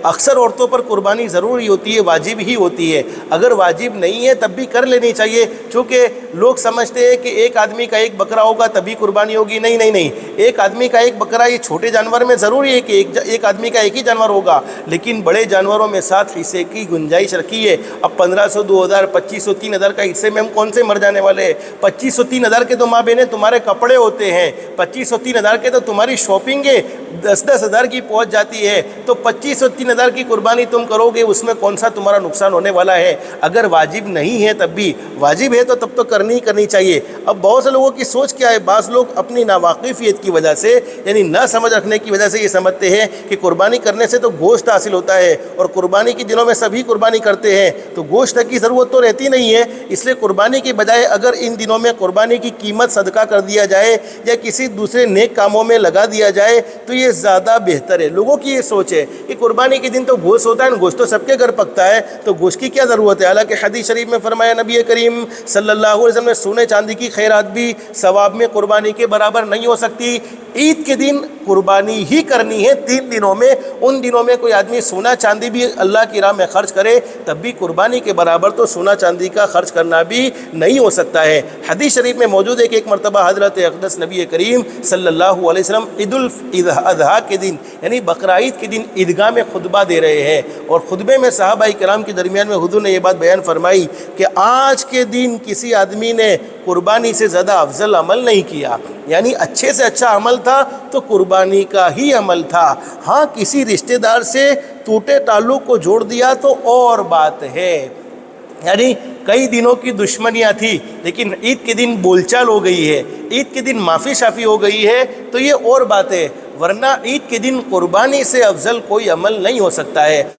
اکثر عورتوں پر قربانی ضروری ہوتی ہے، واجب ہی ہوتی ہے، اگر واجب نہیں ہے تب بھی کر لینی چاہیے، چونکہ لوگ سمجھتے ہیں کہ ایک آدمی کا ایک بکرا ہوگا تبھی قربانی ہوگی۔ نہیں نہیں نہیں، ایک آدمی کا ایک بکرا یہ چھوٹے جانور میں ضروری ہے کہ ایک آدمی کا ایک ہی جانور ہوگا، لیکن بڑے جانوروں میں 7 حصے کی گنجائش رکھی ہے۔ اب 1500، 2000، 2500، 3000 کا حصے میں ہم کون سے مر جانے والے ہیں؟ 2500، 3000 کے تو ماں بہنیں تمہارے کپڑے ہوتے ہیں، 2500، 3000 کے تو تمہاری شاپنگ ہے 10,000 کی پہنچ جاتی ہے، تو 2500، 3000 کی قربانی تم کرو گے، اس میں کون سا تمہارا نقصان ہونے والا ہے؟ اگر واجب نہیں ہے تب بھی، واجب ہے تو تب تو کرنی چاہیے۔ اب بہت سے لوگوں کی سوچ کیا ہے، بعض لوگ اپنی ناواقفیت کی وجہ سے، یعنی نہ سمجھ رکھنے کی وجہ سے یہ سمجھتے ہیں کہ قربانی کرنے سے تو گوشت حاصل ہوتا ہے، اور قربانی کے دنوں میں سبھی قربانی کرتے ہیں تو گوشت کی ضرورت تو رہتی نہیں ہے، اس لیے قربانی کی بجائے اگر ان دنوں میں قربانی کی قیمت صدقہ کر دیا جائے یا کسی دوسرے نیک کاموں میں لگا دیا جائے تو یہ زیادہ بہتر ہے۔ لوگوں کی یہ سوچ ہے کہ قربانی کے دن تو گوشت ہوتا ہے، گوشت تو سب کے گھر پکتا ہے، تو گوشت کی کیا ضرورت ہے؟ حالانکہ حدیث شریف میں فرمایا نبی کریم صلی اللہ علیہ وسلم نے، سونے چاندی کی خیرات بھی ثواب میں قربانی کے برابر نہیں ہو سکتی۔ عید کے دن قربانی ہی کرنی ہے 3 دنوں میں، ان دنوں میں کوئی آدمی سونا چاندی بھی اللہ کی راہ میں خرچ کرے تب بھی قربانی کے برابر تو سونا چاندی کا خرچ کرنا بھی نہیں ہو سکتا ہے۔ حدیث شریف میں موجود ہے کہ ایک مرتبہ حضرت اقدس نبی کریم صلی اللہ علیہ وسلم عید الاضحیٰ کے دن، یعنی بقرہ عید کے دن عیدگاہ میں خطبہ دے رہے ہیں، اور خطبے میں صحابہ کرام کے درمیان میں حضور نے یہ بات بیان فرمائی کہ آج کے دن کسی آدمی نے قربانی سے زیادہ افضل عمل نہیں کیا، یعنی اچھے سے اچھا عمل تھا تو قربانی کا ہی عمل تھا۔ ہاں کسی رشتہ دار سے ٹوٹے تعلق کو جوڑ دیا تو اور بات ہے، یعنی کئی دنوں کی دشمنیاں تھی لیکن عید کے دن بول چال ہو گئی ہے، عید کے دن معافی شافی ہو گئی ہے تو یہ اور بات ہے، ورنہ عید کے دن قربانی سے افضل کوئی عمل نہیں ہو سکتا ہے۔